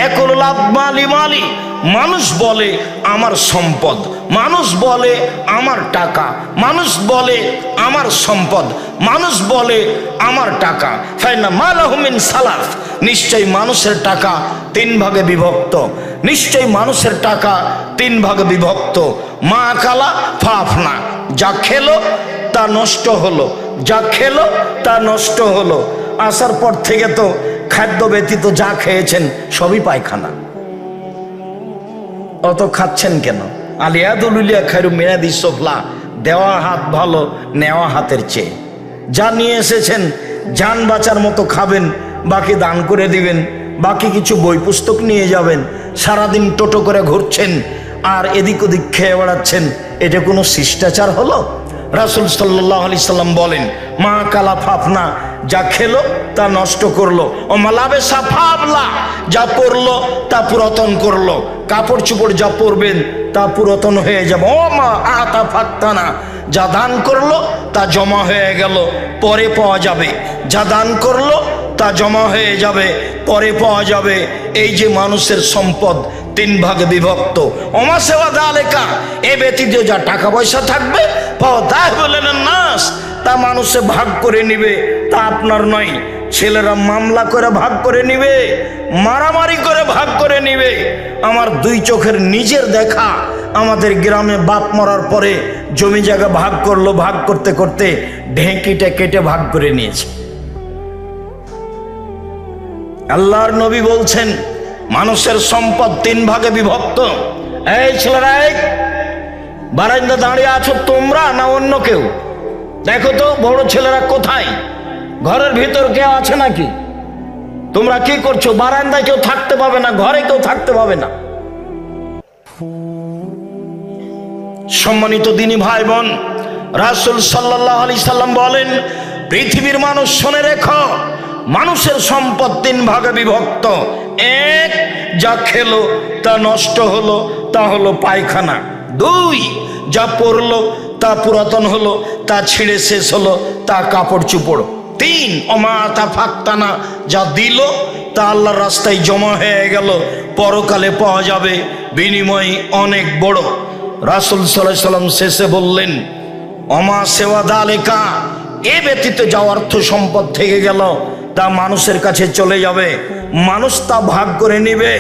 একুল মালি মালি, মানুষ বলে আমার সম্পদ, মানুষ বলে আমার টাকা, মানুষ বলে আমার সম্পদ, মানুষ বলে আমার টাকা। ফাইনা মালাহু মিন সালাফ, নিশ্চয়ই মানুষের টাকা তিন ভাগে বিভক্ত, নিশ্চয়ই মানুষের টাকা তিন ভাগে বিভক্ত। মা কালা ফাফনা, যা খেলো তা নষ্ট হলো, যা খেলো তা নষ্ট হলো। আসার পর থেকে তো খাদ্য ব্যতীত যা খেয়েছেন সবই পায়খানা। অত খাচ্ছেন কেন? আলিয়াদুলিয়া খায়রু মিনাদি সোফলা, দেওয়া হাত ভালো নেওয়া হাতের চেয়ে। যা নিয়ে এসেছেন জান বাঁচার মতো খাবেন, বাকি দান করে দিবেন, বাকি কিছু বই পুস্তক নিয়ে যাবেন। সারাদিন টোটো করে ঘুরছেন আর এদিক ওদিক খেয়ে বেড়াচ্ছেন, এটা কোনো শিষ্টাচার হলো? রাসূল সাল্লাল্লাহু আলাইহি সাল্লাম বলেন, মা কালা ফাফনা, যা খেলো তা নষ্ট করলো। ও মালাবে সাফাবলা, যা পরলো তা পুরাতন করলো। কাপড় চোপড় যা পরবেন তা পুরাতন হয়ে যাবে। ও মা আতা ফাক্তানা, যা দান করলো তা জমা হয়ে গেল, পরে পাওয়া যাবে। যা দান করলো তা জমা হয়ে যাবে, পরে পাওয়া যাবে। এই যে মানুষের সম্পদ তিন ভাগে বিভক্ত। ওমা সেবা দালেকা, এ ব্যতীত যা টাকা পয়সা থাকবে তাই বলেন নাস, তা মানুষে ভাগ করে নিবে, তা আপনার নয়। ছেলেরা মামলা করে ভাগ করে নিবে, মারামারি করে ভাগ করে নিবে। আমার দুই চোখের নিজের দেখা, আমাদের গ্রামে বাপ মরার পরে জমি জায়গা ভাগ করলো, ভাগ করতে করতে ঢেঁকিটা কেটে ভাগ করে নিয়েছে। আল্লাহর নবী বলছেন মানুষের সম্পদ তিন ভাগে বিভক্ত। এই ছেলেরা, বারান্দা দাঁড়িয়ে আছো তোমরা না অন্য কেউ? দেখো তো বড় ছেলেরা কোথায়? ঘরের ভিতর কেউ আছে নাকি? তোমরা কি করছো? বারান্দায় কেউ থাকতে পাবে না, ঘরে কেউ থাকতে পাবে না। সম্মানিত দিনী ভাই বোন, রাসূল সাল্লাল্লাহু আলাইহি সাল্লাম বলেন, পৃথিবীর মানুষ শুনে রেখো, মানুষের সম্পদ তিন ভাগে বিভক্ত। এক, যা খেলো তা নষ্ট হলো, তা হলো পায়খানা। দুই, যা পরলো তা পুরাতন হলো, তা ছিঁড়ে শেষ হলো, তা কাপড় চোপড়। তিন, অমাতা ফাক্তানা, যা দিল তা আল্লাহর রাস্তায় জমা হয়ে গেল, পরকালে পাওয়া যাবে, বিনিময় অনেক বড়। রাসূল সাল্লাল্লাহু আলাইহি সাল্লাম শেষে বললেন, অমা সেওয়া দালেকা, এ ব্যতীত যা অর্থ সম্পদ থেকে গেল তা মানুষের কাছে চলে যাবে, মানুষ তা ভাগ করে নিবে।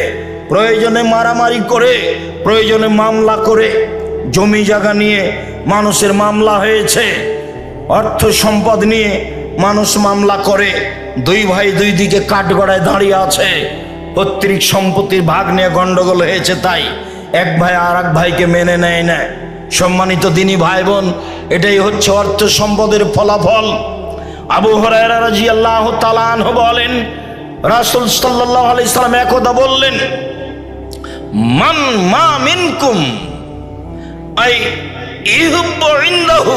প্রয়োজনে মারামারি করে, প্রয়োজনে মামলা করে। জমি জায়গা নিয়ে মানুষের মামলা হয়েছে, অর্থ সম্পদ নিয়ে মানুষ মামলা করে। দুই ভাই দুই দিকে কাঠগড়ায় দাঁড়িয়ে আছে, পৈতৃক সম্পত্তির ভাগ নিয়ে গন্ডগোল হয়েছে, তাই এক ভাই আর এক ভাইকে মেনে নেয় না। সম্মানিত দিনী ভাই বোন, এটাই হচ্ছে অর্থ সম্পদের ফলাফল। আবু হুরায়রা রাদিয়াল্লাহু তাআলা আনহু বলেন, রাসূল সাল্লাল্লাহু আলাইহি সাল্লাম একদা বললেন, মান মা মিনকুম আই ইহুব্বু ইনদাহু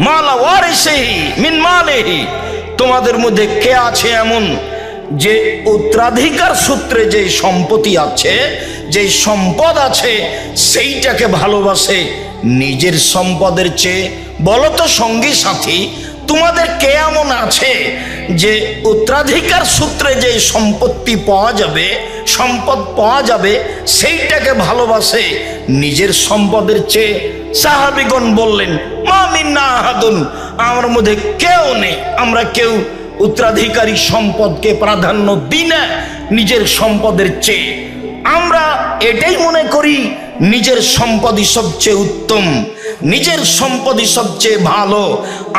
মালা ওয়ারিসিহি মিন মালিহি, তোমাদের মধ্যে কে আছে এমন যে উত্তরাধিকার সূত্রে যে সম্পত্তি আছে, যে সম্পদ আছে, সেইটাকে ভালোবাসে নিজের সম্পদের চেয়ে? বলো তো সঙ্গী সাথী, তোমাদের কে এমন আছে যে উত্তরাধিকার সূত্রে যে সম্পত্তি পাওয়া যাবে, সম্পদ পাওয়া যাবে, সেইটাকে ভালোবাসে নিজের সম্পদের চেয়ে? সাহাবীগণ বললেন, মা মিন্না আহাদুন, আমার মধ্যে কেউ নেই, আমরা কেউ উত্তরাধিকারী সম্পদকে প্রাধান্য দিই না নিজের সম্পদের চেয়ে। আমরা এটাই মনে করি নিজের সম্পদই সবচেয়ে উত্তম, নিজের সম্পদই সবচেয়ে ভালো,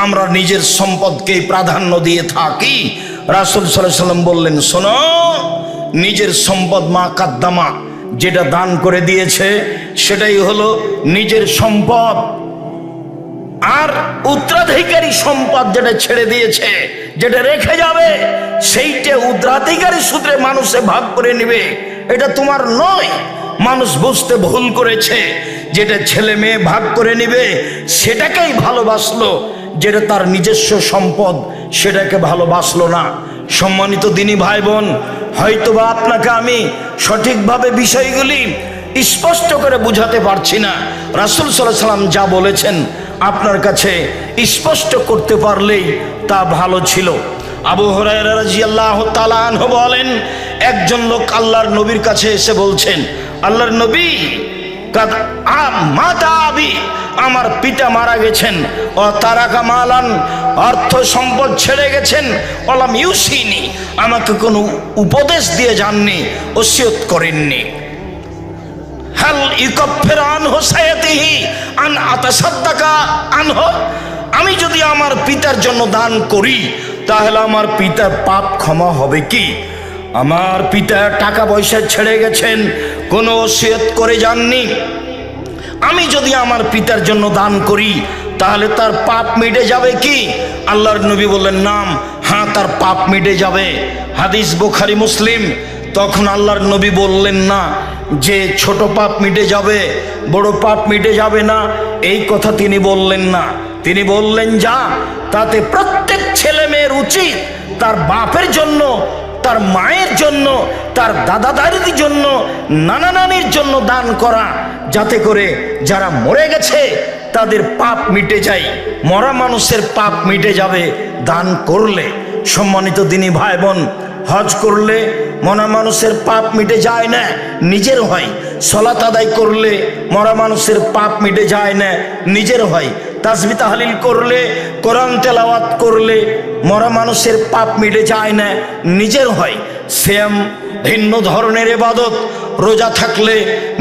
আমরা নিজের সম্পদকেই প্রাধান্য দিয়ে থাকি। রাসূল সাল্লাল্লাহু আলাইহি সাল্লাম বললেন, শোনো, নিজের সম্পদ মা কাদ্দামা, যেটা দান করে দিয়েছে সেটাই হলো নিজের সম্পদ। আর উত্তরাধিকারী সম্পদ যেটা ছেড়ে দিয়েছে, যেটা রেখে যাবে, সেইটা উত্তরাধিকারী সূত্রে মানুষে ভাগ করে নেবে, এটা তোমার নয়। মানুষ বুঝতে ভুল করেছে, যেটা ছেলে মেয়ে ভাগ করে নেবে সেটাকেই ভালোবাসলো, যেটা তার নিজস্ব সম্পদ সেটাকে ভালোবাসলো না। সম্মানিত দিনী ভাই বোন, হয়তোবা আপনাকে আমি সঠিকভাবে বিষয়গুলি স্পষ্ট করে বুঝাতে পারছি না। রাসূল সাল্লাল্লাহু আলাইহি সাল্লাম যা বলেছেন আপনার কাছে স্পষ্ট করতে পারলেই তা ভালো ছিল। আবু হুরায়রা রাদিয়াল্লাহু তাআলা আনহু বলেন, একজন লোক আল্লাহর নবীর কাছে এসে বলছেন, আল্লাহর নবী, মাতা আবি, আমার পিতা মারা গেছেন, ও তারাকা মালান, অর্থ সম্পদ ছেড়ে গেছেন, ওলাম ইউসিনি, আমাকে কোনো উপদেশ দিয়ে যাননি, ওসিয়ত করেননি। হাল ইউকাফির আনহু সায়াতিহি আন আতাসাদ্দাকা আনহু, আমি যদি আমার পিতার জন্য দান করি তাহলে আমার পিতার পাপ ক্ষমা হবে কি? আমার পিতা টাকা পয়সা ছেড়ে গেছেন, কোনো ওসিয়ত করে যাননি, আমি যদি আমার পিতার জন্য দান করি তাহলে তার পাপ মিটে যাবে কি? আল্লাহর নবী বললেন, নাম, হ্যাঁ, তার পাপ মিটে যাবে। হাদিস বুখারী মুসলিম। তখন আল্লাহর নবী বললেন না যে ছোট পাপ মিটে যাবে, বড় পাপ মিটে যাবে না, এই কথা তিনি বললেন না। তিনি বললেন, যা, তাতে প্রত্যেক ছেলে মেয়ের উচিত তার বাপের জন্য, তার মায়ের জন্য, তার দাদা দাদির জন্য, নানা নানির জন্য দান করা, যাতে করে যারা মরে গেছে তাদের পাপ মিটে যায়। মরা মানুষের পাপ মিটে যাবে দান করলে। সম্মানিত দিনী ভাই বোন, হজ করলে মরা মানুষের পাপ মিটে যায় না, নিজের হয়। সালাত আদায় করলে মরা মানুষের পাপ মিটে যায় না, নিজের হয়। তাসবিহ তাহলিল করলে, কোরআন তেলাওয়াত করলে মরা মানুষের পাপ মিটে যায় না, নিজের হয়। সিয়াম ভিন্ন ধরনের ইবাদত, রোজা থাকলে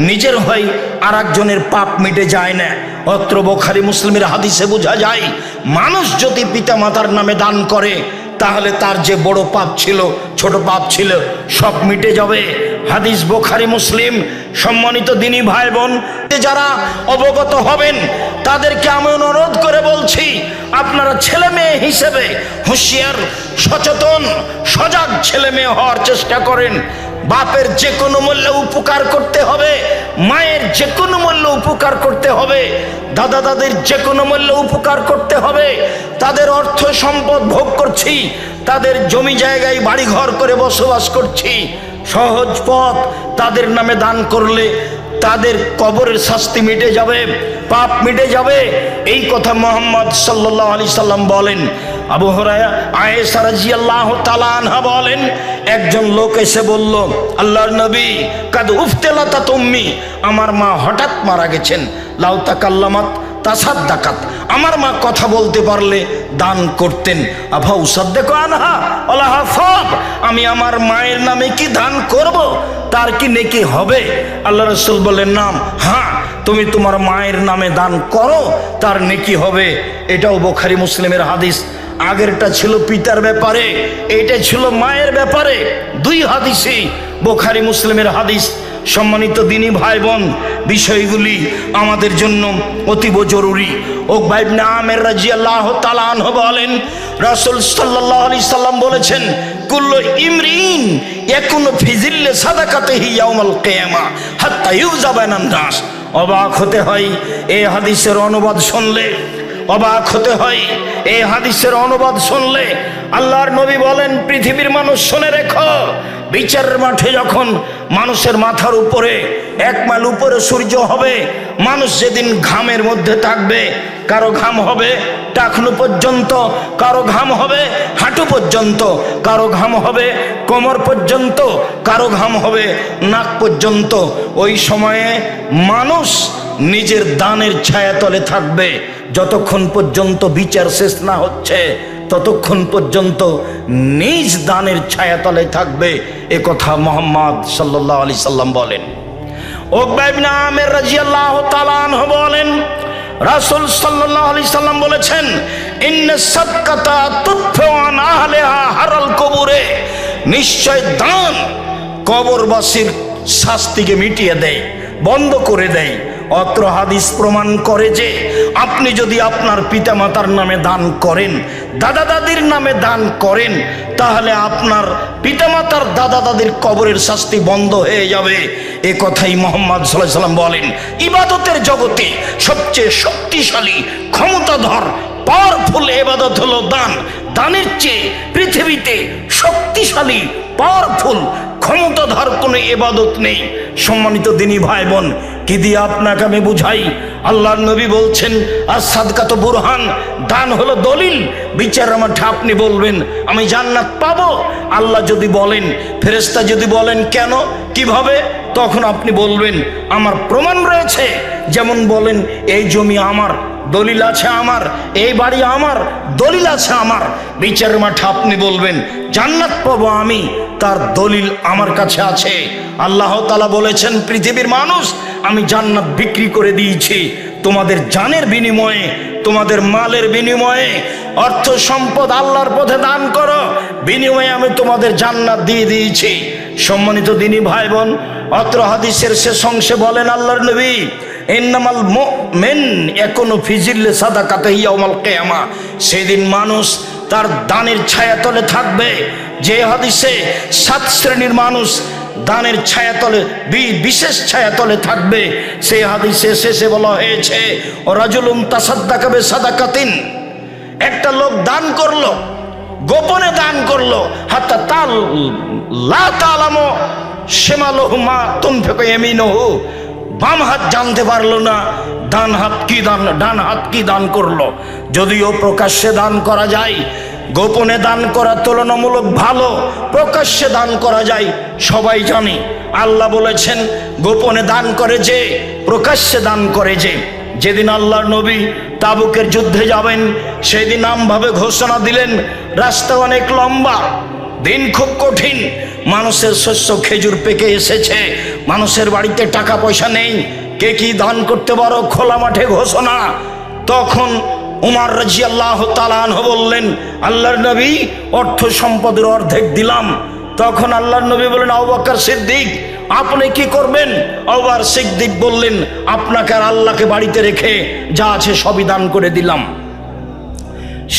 নিজের হয়, আর একজনের পাপ মিটে যায় না। অত্র বুখারী মুসলিমের হাদিসে বোঝা যায়, মানুষ যদি পিতা মাতার নামে দান করে তাহলে তার যে বড় পাপ ছিল, ছোট পাপ ছিল, সব মিটে যাবে। হাদিস বুখারী মুসলিম। সম্মানিত দিনী ভাই বোন, যারা অবগত হবেন তাদেরকে আমি অনুরোধ করে বলছি, আপনারা ছেলে মেয়ে হিসেবে হুঁশিয়ার, সচেতন, সজাগ ছেলে মেয়ে হওয়ার চেষ্টা করেন। বাপের যে কোনো মূল্যে উপকার করতে হবে, মায়ের যে কোনো মূল্যে উপকার করতে হবে, দাদা দাদির যে কোনো মূল্যে উপকার করতে হবে। তাদের অর্থ সম্পদ ভোগ করছি, তাদের জমি জায়গায় বাড়ি ঘর করে বসবাস করছি, সহজ পথ, তাদের নামে দান করলে তাদের কবরের শাস্তি মিটে যাবে, পাপ মিটে যাবে। এই কথা মুহাম্মদ সাল্লাল্লাহু আলাইহি সাল্লাম বলেন। আবু হুরায়রা, আয়েশা রাদিয়াল্লাহু তাআলা আনহা বলেন, একজন লোক এসে বলল, আল্লাহর নবী, কাদ উফতিলাতা তুম্মি, আমার মা হঠাৎ মারা গেছেন, লাউ তাকাল্লামাত তাসাদ্দাকাত, আমার মা কথা বলতে পারলে দান করতেন। আফা উসাদ্দাকু আনহা ওয়ালাহা সাওয়াব, আমি আমার মায়ের নামে কি দান করব, তার কি নেকি হবে? আল্লাহ রাসূল বললেন, নাম, হ্যাঁ, তুমি তোমার মায়ের নামে দান করো, তার নেকি হবে। এটাও বুখারী মুসলিমের হাদিস। আগেরটা ছিল পিতার ব্যাপারে, এটা ছিল মায়ের ব্যাপারে। দুই হাদিসই বুখারী মুসলিমের হাদিস। সম্মানিত দিনী ভাই বোন, বিষয়গুলি আমাদের জন্য অতীব জরুরি। উকবা ইবনে আমির রাদিয়াল্লাহু তাআলা আনহু বলেন, রাসূল সাল্লাল্লাহু আলাইহি সাল্লাম বলেছেন, কুল্লু ইমরিন ইয়াকুনু ফি জিল্লি সাদাকাতিহি ইয়াউমাল কিয়ামা হাত্তা ইউযাবানান নাস। অবাক হতে হয় এই হাদিসের অনুবাদ শুনলে, অবাক হতে হয় এই হাদিসের অনুবাদ শুনলে। আল্লাহর নবী বলেন, পৃথিবীর মানুষ শুনে রেখো, বিচারের মাঠে যখন মানুষের মাথার উপরে 1 মাইল উপরে সূর্য হবে, মানুষ যেদিন ঘামের মধ্যে থাকবে, কারো ঘাম হবে টাকনু পর্যন্ত, কারো ঘাম হবে হাঁটু পর্যন্ত, কারো ঘাম হবে কোমর পর্যন্ত, কারো ঘাম হবে নাক পর্যন্ত। ওই সময়ে মানুষ নিজের দানের ছায়াতলে থাকবে। যতক্ষণ পর্যন্ত বিচার শেষ না হচ্ছে ততক্ষণ পর্যন্ত নিজ দানের ছায়াতলে থাকবে, এ কথা মুহাম্মদ সাল্লাল্লাহু আলাইহি সাল্লাম বলেন। উকবা ইবনে আমির রাদিয়াল্লাহু তাআলা আনহু বলেন, রাসূল সাল্লাল্লাহু আলাইহি সাল্লাম বলেছেন, ইন্নাস সাদকাতা তুদফু আন আহলিহা হারাল কবুরে, নিশ্চয় দান কবরবাসীর শাস্তিকে মিটিয়ে দেয়, বন্ধ করে দেয়। অত্র হাদিস প্রমাণ করে যে আপনি যদি আপনার পিতামাতার নামে দান করেন, দাদা দাদির নামে দান করেন, তাহলে আপনার পিতামাতার দাদা দাদির কবরের শাস্তি বন্ধ হয়ে যাবে। এ কথাই মুহাম্মদ সাল্লাল্লাহু আলাইহি সাল্লাম বলেন। ইবাদতের জগতে সবচেয়ে শক্তিশালী, ক্ষমতাধর, পাওয়ারফুল ইবাদত হলো দান। দানের চেয়ে পৃথিবীতে শক্তিশালী, পাওয়ারফুল, ক্ষমতাধর কোনো ইবাদত নেই। সম্মানিত দিনী ভাই বোন, কি দিয়ে আপনাকে আমি বুঝাই? আল্লাহর নবী বলছেন as-সাদকাত বুরহান, দান হলো দলিল। বিচারের মাঠে আপনি বলবেন আমি জান্নাত পাবো। আল্লাহ যদি বলেন, ফেরেশতা যদি বলেন কেন, কিভাবে, তখন আপনি বলবেন আমার প্রমাণ রয়েছে। যেমন বলেন এই জমি আমার, দলিল আছে আমার, এই বাড়ি আমার, দলিল আছে আমার। বিচারের মাঠে আপনি বলবেন জান্নাত পাবো আমি, তার দলিল আমার কাছে আছে। আল্লাহ তাআলা বলেছেন পৃথিবীর মানুষ, আমি জান্নাত বিক্রি করে দিয়েছি তোমাদের জানের বিনিময়ে, তোমাদের মালের বিনিময়ে। অর্থ সম্পদ আল্লাহর পথে দান করো, বিনিময়ে আমি তোমাদের জান্নাত দিয়ে দিয়েছি। সম্মানিত দিনী ভাই বোন, অত্র হাদিসের শেষ অংশে বলেন আল্লাহর নবী ইন্নামাল মুমিন ইয়াকুনু ফি জিল্লি সাদাকাতিহি ইয়াউমাল কিয়ামা, সেদিন মানুষ তার দানের ছায়াতলে থাকবে। যে হাদিসে 7 শ্রেণীর মানুষ দানের ছায়াতলে, বিশেষ ছায়াতলে থাকবে, সেই হাদিসে শেষে বলা হয়েছে ও রাজুলুন তাসাদ্দাকা বিসাদাকাতিন, একটা লোক দান করলো, গোপনে দান করলো, হাত্তা তাল লা তালামু শিমালুহু মা তুনফিকু ইয়ামিনুহু, বাম হাত জানতে পারলো না ডান হাত কি দান করলো। যদিও প্রকাশ্যে দান করা যায়, গোপনে দান করা তুলনামূলক ভালো, প্রকাশ্যে দান করা যায় সবাই জানে। আল্লাহ বলেছেন গোপনে দান করে যে, প্রকাশ্যে দান করে যে। যেদিন আল্লাহর নবী তাবুকের যুদ্ধে যাবেন, সেদিন আমভাবে ঘোষণা দিলেন রাস্তা অনেক লম্বা, দিন খুব কঠিন, মানুষের শস্য খেজুর পেকে এসেছে, মানুষের বাড়িতে টাকা পয়সা নেই, কে কি দান করতে পারো, খোলা মাঠে ঘোষণা। তখন উমর রাদিয়াল্লাহু তাআলা আনহু বললেন আল্লাহর নবী অর্থ সম্পদের অর্ধেক দিলাম। তখন আল্লাহর নবী বললেন আবু বকর সিদ্দিক আপনি কি করবেন? আবু বকর সিদ্দিক বললেন আপনাকে আর আল্লাহকে বাড়িতে রেখে যা আছে সবই দান করে দিলাম।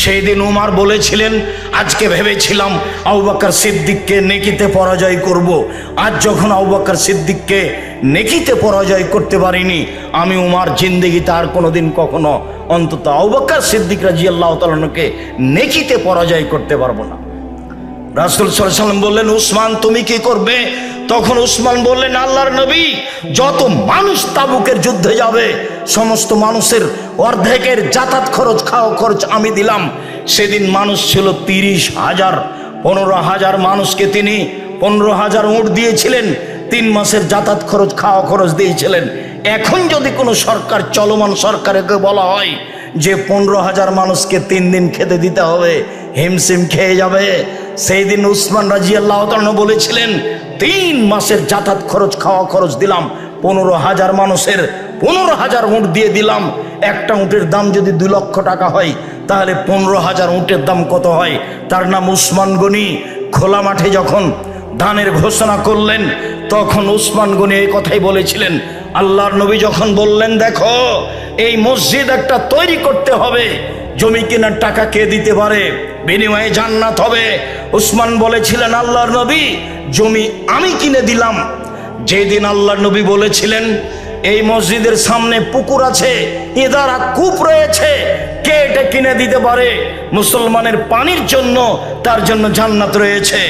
সেই দিন উমর বলেছিলেন আজকে ভেবেছিলাম আবু বকর সিদ্দিককে নেকিতে পরাজয় করব, আজ যখন আবু বকর সিদ্দিককে নেকিতে পরাজয় করতে পারিনি, আমি উমর জিন্দেগিতে আর কোনোদিন কখনো অন্তত আবু বকর সিদ্দিক রাদিয়াল্লাহু তাআলাকে নেকিতে পরাজয় করতে পারবো না। রাসূল সাল্লাল্লাহু আলাইহি ওয়াসাল্লাম বললেন উসমান তুমি কি করবে? তখন উসমান বললেন আল্লাহর নবী যত মানুষ তাবুকের যুদ্ধে যাবে সমস্ত মানুষের অর্ধেকের যাতায়াত খরচ, খাওয়া খরচ আমি দিলাম। সেদিন মানুষ ছিল 30,000, 15,000 মানুষকে তিনি 15,000 উট দিয়েছিলেন, 3 মাসের যাতায়াত খরচ, খাওয়া খরচ দিয়েছিলেন। এখন যদি কোনো সরকার, চলমান সরকারকে বলা হয় যে 15,000 মানুষকে 3 দিন খেতে দিতে হবে, হিমশিম খেয়ে যাবে। সেই দিন উসমান রাদিয়াল্লাহু তাআলা বলেছিলেন 3 মাসের যাতায়াত খরচ, খাওয়া খরচ দিলাম, 15,000 মানুষের 15,000 উট দিয়ে দিলাম। একটা উটের দাম যদি 2 লক্ষ টাকা হয় তাহলে 15,000 উটের দাম কত হয়? তার নাম উসমান গনি। খোলা মাঠে যখন দানের ঘোষণা করলেন তখন উসমান গনি এই কথাই বলেছিলেন। আল্লাহর নবী যখন বললেন দেখো এই মসজিদ একটা তৈরি করতে হবে, জমি কেনার টাকা কে দিতে পারে, বিনিময়ে জান্নাত হবে, উসমান বলেছিলেন আল্লাহর নবী জমি আমি কিনে দিলাম। যেদিন আল্লাহর নবী বলেছিলেন এই মসজিদের সামনে পুকুর আছে, ইদারা কূপ রয়েছে, কে এটা কিনে দিতে পারে, মুসলমানের পানির জন্য, তার জন্য জান্নাত রয়েছে,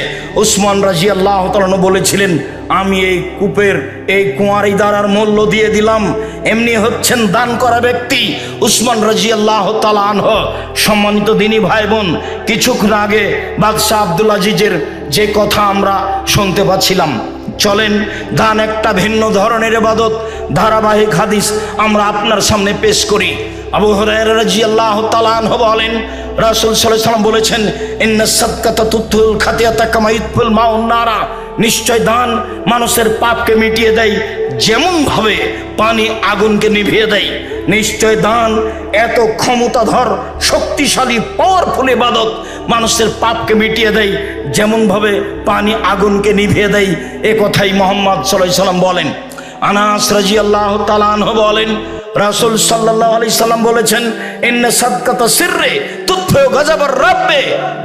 উসমান রাদিয়াল্লাহু তাআলা বলেছিলেন আমি এই কূপের, এই কুয়ার ইদারার মূল্য দিয়ে দিলাম। এমনি হচ্ছেন দান করা ব্যক্তি উসমান রাদিয়াল্লাহু তাআলা আনহু। সম্মানিত দিনী ভাই বোন, কিছুক্ষণ আগে বাদশাহ আব্দুল আজিজের যে কথা আমরা শুনতে পাচ্ছিলাম, চলেন দান একটা ভিন্ন ধরনের ইবাদত, ধারাবাহিক হাদিস আমরা আপনার সামনে পেশ করি। আবু হুরায়রা রাদিয়াল্লাহু তাআলা আনহু বলেন রাসূল সাল্লাল্লাহু আলাইহি ওয়াসাল্লাম বলেছেন ইন্নাস সাদকাতা তুতুল খাতিয়াতা কামা ইতফুল মাউন নারা, নিশ্চয় দান মানুষের পাপকে মিটিয়ে দেয় যেমন ভাবে পানি আগুনকে নিভিয়ে দেয়। নিশ্চয় দান এত ক্ষমতাধর, শক্তিশালী, পাওয়ারফুল ইবাদত, মানুষের পাপকে মিটিয়ে দেয় যেমন ভাবে পানি আগুনকে নিভিয়ে দেয়। এ কথাই মুহাম্মদ সাল্লাল্লাহু আলাইহি ওয়াসাল্লাম বলেন। আনাস রাদিয়াল্লাহু তাআলা আনহু বলেন রাসূল সাল্লাল্লাহু আলাইহি সাল্লাম বলেছেন ইন্না সাদকাতা সিররে তুতফি গাযাবার রাব্বে,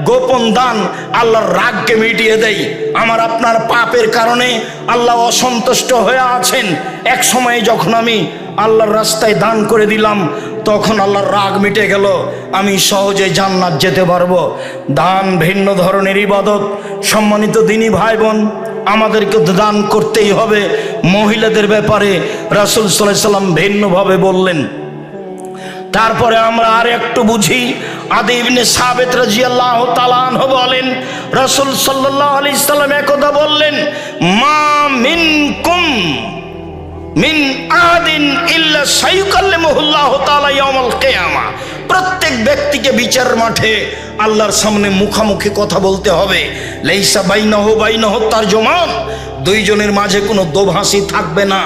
গোপন দান আল্লাহর রাগকে মিটিয়ে দেয়। আমার আপনার পাপের কারণে আল্লাহ অসন্তুষ্ট হয়ে আছেন, এক সময়ে যখন আমি আল্লাহর রাস্তায় দান করে দিলাম তখন আল্লাহর রাগ মিটে গেল, আমি সহজে জান্নাত যেতে পারবো। দান ভিন্ন ধরনের ইবাদত। সম্মানিত দিনী ভাই বোন, আমাদেরকে দান করতেই হবে। মহিলাদের ব্যাপারে রাসূল সাল্লাল্লাহু আলাইহি ওয়াসাল্লাম ভিন্নভাবে বললেন। তারপরে আমরা আর একটু বুঝি। আদি ইবনে সাবিত রাদিয়াল্লাহু তাআলা আনহু বলেন, রাসূল সাল্লাল্লাহু আলাইহি সাল্লাম একদা বললেন, মা মিনকুম মিন আদিন ইল্লা সায়ুকাল্লিমুহুল্লাহু তাআলা ইয়াউমাল কিয়ামা। প্রত্যেক ব্যক্তিকে বিচারের মাঠে আল্লাহর সামনে মুখামুখি কথা বলতে হবে। লাইসা বাইনাহু বাইনাহু তারজুমান, দুইজনের মাঝে কোনো দোভাষী থাকবে না।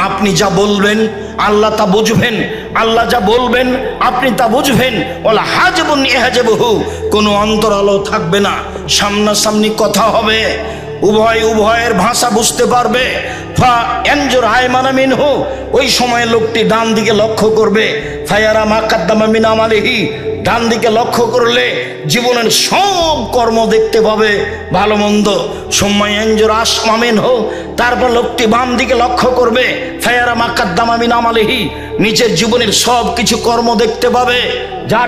আপনি যা বলবেন আল্লাহ তা বুঝবেন, আল্লাহ যা বলবেন আপনি তা বুঝবেন। ওয়ালা হাজবুন ইয়াহজাবুহু, কোনো অন্তরালো থাকবে না, সামনাসামনি কথা হবে, উভয়ের ভাষা বুঝতে পারবে। ফা ইয়ানজুর আয়মানা মিনহু, ওই সময় লোকটি ডান দিকে লক্ষ্য করবে। ফায়ারা মা কাদ্দামা মিন আমালিহি, ডান দিকে লক্ষ্য করলে জীবনের সব কর্ম দেখতে পাবে, ভালো মন্দ। সুম্মা ইয়ানজুর আসমা মিনহু, তারপর লোকটি বাম দিকে লক্ষ্য করবে। ফায়ারা মা কাদ্দামা মিন আমালিহি, নিচের জীবনের সব কিছু কর্ম দেখতে পাবে। যা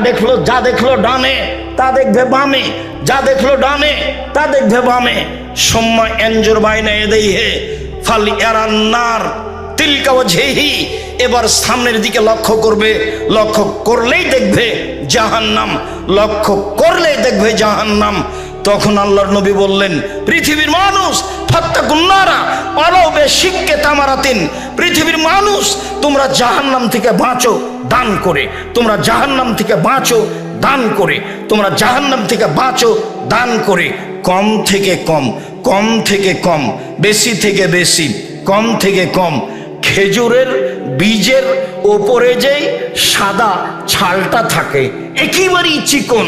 দেখলো ডানে তা দেখবে বামে, যা দেখলো ডানে তা দেখবে বামে। সুম্মা ইয়ানজুর বাইনা ইয়াদাইহি ফালইয়ারান নার তিলকা ওয়াজহিহি, এবার সামনের দিকে লক্ষ্য করবে, লক্ষ্য করলেই দেখবে জাহান্নাম, লক্ষ্য করলেই দেখবে জাহান্নাম। তখন আল্লাহর নবী বললেন, পৃথিবীর মানুষ ফাত্তাকুন নারা ওয়ালাউ বিশিক্কি তামারাতিন, পৃথিবীর মানুষ তোমরা জাহান্নাম থেকে বাঁচো দান করে, তোমরা জাহান্নাম থেকে বাঁচো দান করে, তোমরা জাহান্নাম থেকে বাঁচো দান করে। কম থেকে কম, কম থেকে কম, বেশি থেকে বেশি, কম থেকে কম। খেজুরের বীজের ওপরে যে সাদা ছালটা থাকে একেবারেই চিকন,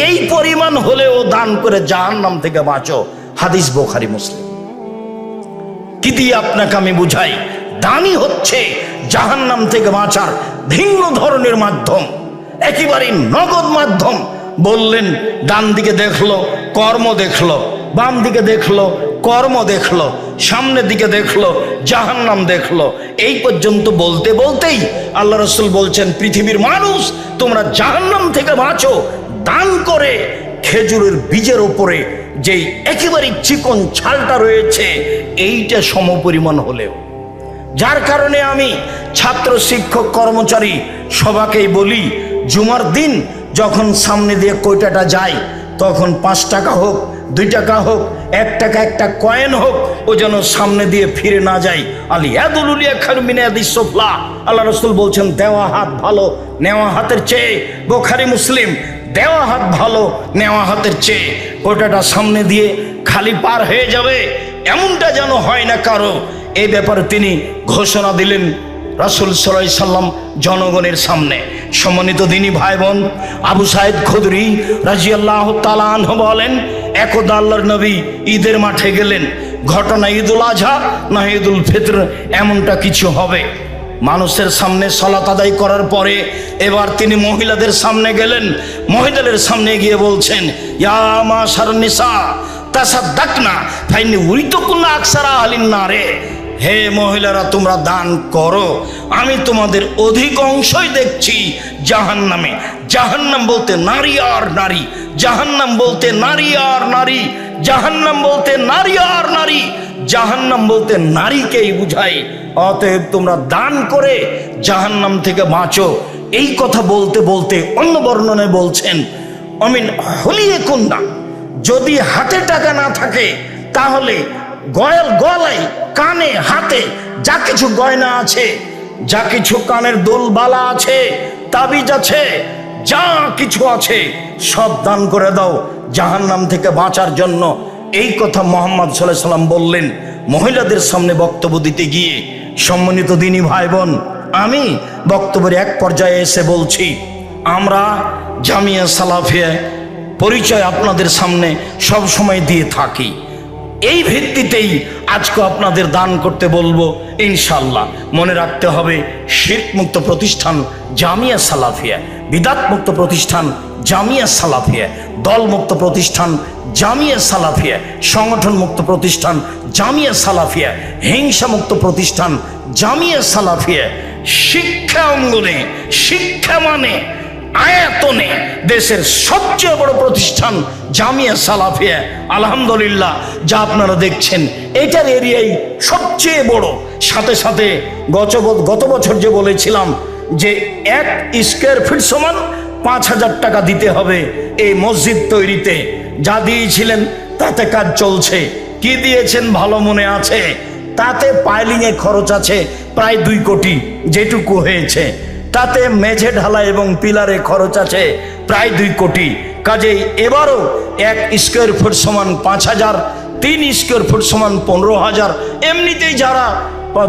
এই পরিমাণ হলেও দান করে জাহান্নাম থেকে বাঁচো। হাদিস বুখারী মুসলিম। কি দিয়ে আপনাকে আমি বুঝাই, দানই হচ্ছে জাহান্নাম থেকে বাঁচার ভিন্ন ধরনের মাধ্যম, একেবারেই নগদ মাধ্যম। বললেন ডান দিকে দেখলো কর্ম দেখলো, বাম দিকে দেখলো কর্ম দেখলো, সামনের দিকে দেখলো জাহান্নাম দেখলো। এই পর্যন্ত বলতে বলতেই আল্লাহ রাসূল বলছেন, পৃথিবীর মানুষ তোমরা জাহান্নাম থেকে বাঁচো দান করে। খেজুরের বীজের ওপরে যেই একেবারে চিকন ছালটা রয়েছে এইটা সমপরিমাণ হলেও, যার কারণে আমি ছাত্র শিক্ষক কর্মচারী সবাকেই বলি, জুমার দিন যখন সামনে দিয়ে কয়টাটা যায় তখন 5 টাকা হোক 2 টাকা হোক 1 টাকা একটা কয়েন হোক, ও যেন সামনে দিয়ে ফিরে না যায়। আলিয়াদুল উলিয়া খায়রুম মিন ইয়াদিস সুফলা, আল্লাহ রাসূল বলছেন দেওয়া হাত ভালো নেওয়া হাতের চেয়ে। বুখারী মুসলিম, দেওয়া হাত ভালো নেওয়া হাতের চেয়ে। কয়টাটা সামনে দিয়ে খালি পার হয়ে যাবে এমনটা যেন হয় না কারো। এই ব্যাপারে তিনি ঘোষণা দিলেন রাসূল সাল্লাল্লাহু আলাইহি সাল্লাম জনগণের সামনে। সম্মানিত দিনী ভাই বোন, আবু সাঈদ খুদরি রাদিয়াল্লাহু তাআলা আনহু বলেন, একদা আল্লাহর নবী ঈদের মাঠে গেলেন। ঘটনা ঈদুল আজহা না ঈদুল ফিতর এমনটা কিছু হবে। মানুষের সামনে সালাত আদায় করার পরে এবার তিনি মহিলাদের সামনে গেলেন। মহিলাদের সামনে গিয়ে বলছেন, ইয়া মাশারান নিসা তাসাদ্দাকনা ফাইন্নী উরিতুকুন্না আকসারা আহলিন নারে, হে মহিলারা তোমরা দান করো, আমি তোমাদের অধিক অংশই দেখছি জাহান্নামে। জাহান্নাম বলতে নারী আর নারী, জাহান্নাম বলতে নারী আর নারী, জাহান্নাম বলতে নারী আর নারী, জাহান্নাম বলতে নারীকেই বুঝায়। অতএব তোমরা দান করে জাহান্নাম থেকে বাঁচো। এই কথা বলতে বলতে অন্য বর্ণনায় বলছেন, অমিন হলিয়ে কুন্না, যদি হাতে টাকা না থাকে তাহলে গলায় কানে হাতে যা কিছু গয়না আছে, যা কিছু কানের দুলবালা আছে, তাবিজ আছে, যা কিছু আছে সব দান করে দাও জাহান্নাম থেকে বাঁচার জন্য। এই কথা মুহাম্মদ সাল্লাল্লাহু আলাইহি সাল্লাম বললেন মহিলাদের সামনে বক্তব্য দিতে গিয়ে। সম্মানিত দিনী ভাই বোন, আমি বক্তব্যের এক পর্যায়ে এসে বলছি, আমরা জামিয়া সালাফিয়া পরিচয় আপনাদের সামনে সব সময় দিয়ে থাকি। এই ভিত্তিতেই আজকে আপনাদের দান করতে বলবো ইনশাআল্লাহ। মনে রাখতে হবে, শিরক মুক্ত প্রতিষ্ঠান জামিয়া সালাফিয়া, বিদাত মুক্ত প্রতিষ্ঠান জামিয়া সালাফিয়া, দল মুক্ত প্রতিষ্ঠান জামিয়া সালাফিয়া, সংগঠন মুক্ত প্রতিষ্ঠান জামিয়া সালাফিয়া, হিংসা মুক্ত প্রতিষ্ঠান জামিয়া সালাফিয়া। শিক্ষা অঙ্গনে, শিক্ষা মানে আয়াতনে দেশের সবচেয়ে বড় প্রতিষ্ঠান জামিয়া সালাফিয়া। আলহামদুলিল্লাহ, যা আপনারা দেখছেন এটার এরিয়াই সবচেয়ে বড়। সাথে সাথে গত বছর যে বলেছিলাম যে 1 স্কয়ার ফিট সমান 5,000 টাকা দিতে হবে এই মসজিদ তৈরিতে। যা দিয়েছিলেন তাতে কাজ চলছে। কি দিয়েছেন ভালো মনে আছে? তাতে পাইলিংয়ে খরচ আছে প্রায় 2 কোটি যেটুকু হয়েছে। তাতে মেঝে ঢালাই এবং পিলারে খরচ আছে প্রায় 2 কোটি। কাজেই এবারও 1 স্কয়ার ফুট সমান 5,000, 3 স্কয়ার ফুট সমান 15,000। এমনিতেই যারা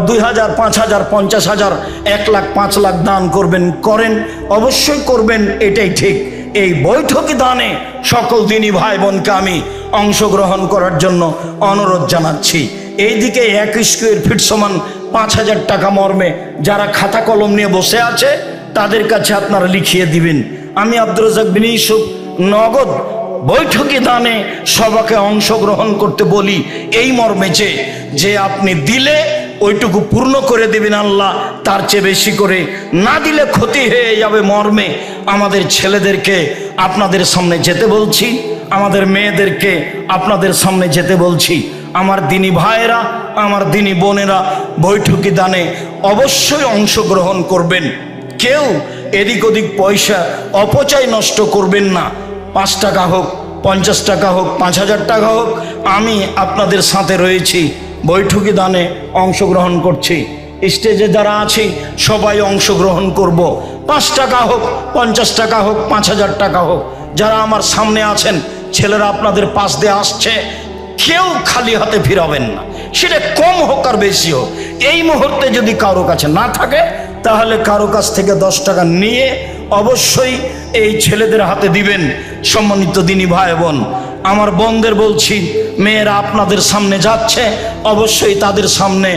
2,000, 5,000, 50,000, 1 লাখ, 5 লাখ দান করবেন, করেন, অবশ্যই করবেন, এটাই ঠিক। এই বৈঠকি দানে সকল দিনী ভাই বোনকে আমি অংশগ্রহণ করার জন্য অনুরোধ জানাচ্ছি। এইদিকে 1 স্কয়ার ফিট সমান 5,000 টাকা মর্মে যারা খাতা কলম নিয়ে বসে আছে তাদের কাছে আপনারা লিখিয়ে দিবেন। আমি আব্দুর রাজ্জাক বিন ইউসুফ নগদ বৈঠকি দানে সবাইকে অংশগ্রহণ করতে বলি এই মর্মে যে আপনি দিলে ওইটুকু পূর্ণ করে দেবেন আল্লাহ, তার চেয়ে বেশি করে না দিলে ক্ষতি হয়ে যাবে মর্মে আমাদের ছেলেদেরকে আপনাদের সামনে যেতে বলছি, আমাদের মেয়েদেরকে আপনাদের সামনে যেতে বলছি। আমার দিনী ভাইয়েরা, আমার দিনী বোনেরা বৈঠকি দানে অবশ্যই অংশগ্রহণ করবেন। কেউ এদিক ওদিক পয়সা অপচয় নষ্ট করবেন না। 5 টাকা হোক, 50 টাকা হোক, 5,000 টাকা হোক, আমি আপনাদের সাথে রয়েছি। বৈঠকি দানে অংশগ্রহণ করছি। স্টেজে যারা আছি সবাই অংশগ্রহণ করব। 5 টাকা হোক, 50 টাকা হোক, 5,000 টাকা হোক। যারা আমার সামনে আছেন, ছেলেরা আপনাদের পাশ দিয়ে আসছে, কেউ খালি হাতে ফিরাবেন না, সেটা কম হোক আর বেশি হোক। এই মুহূর্তে যদি কারো কাছে না থাকে তাহলে কারো কাছ থেকে 10 টাকা নিয়ে অবশ্যই এই ছেলেদের হাতে দিবেন। সম্মানিত দিনী ভাই বোন, আমার বোনদের বলছি, মেয়েরা আপনাদের সামনে যাচ্ছে, অবশ্যই তাদের সামনে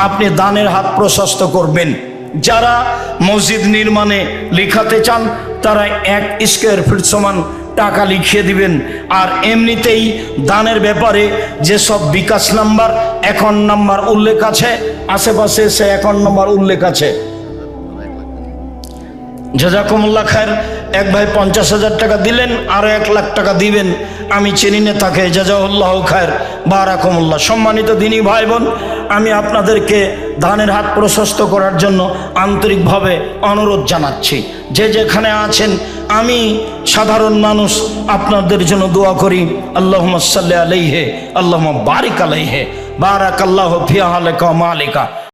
আপনি দানের হাত প্রশস্ত করবেন। যারা মসজিদ নির্মাণে লিখাতে চান তারা 1 স্কয়ার ফিট সমান টাকা লিখিয়ে দিবেন। আর এমনিতেই দানের ব্যাপারে যেসব বিকাশ নাম্বার, অ্যাকাউন্ট নাম্বার উল্লেখ আছে, আশেপাশে সে অ্যাকাউন্ট নাম্বার উল্লেখ আছে। জাযাকুমুল্লাহ খায়ের। এক ভাই 50,000 টাকা দিলেন, আরো 1 লাখ টাকা দিবেন, আমি চিনি না তাকে। জাযাহুল্লাহ খায়ের, বারাকুমুল্লাহ। সম্মানিত দিনী ভাই বোন, আমি আপনাদেরকে দানের হাত প্রশস্ত করার জন্য আন্তরিকভাবে অনুরোধ জানাচ্ছি। যে যেখানে আছেন, আমি সাধারণ মানুষ, আপনাদের জন্য দোয়া করি। আল্লাহুম্মা সাল্লি আলাইহি, আল্লাহুম্মা বারিক আলাইহি, বারাকাল্লাহু ফি আহলিকা ওয়া মালিকা।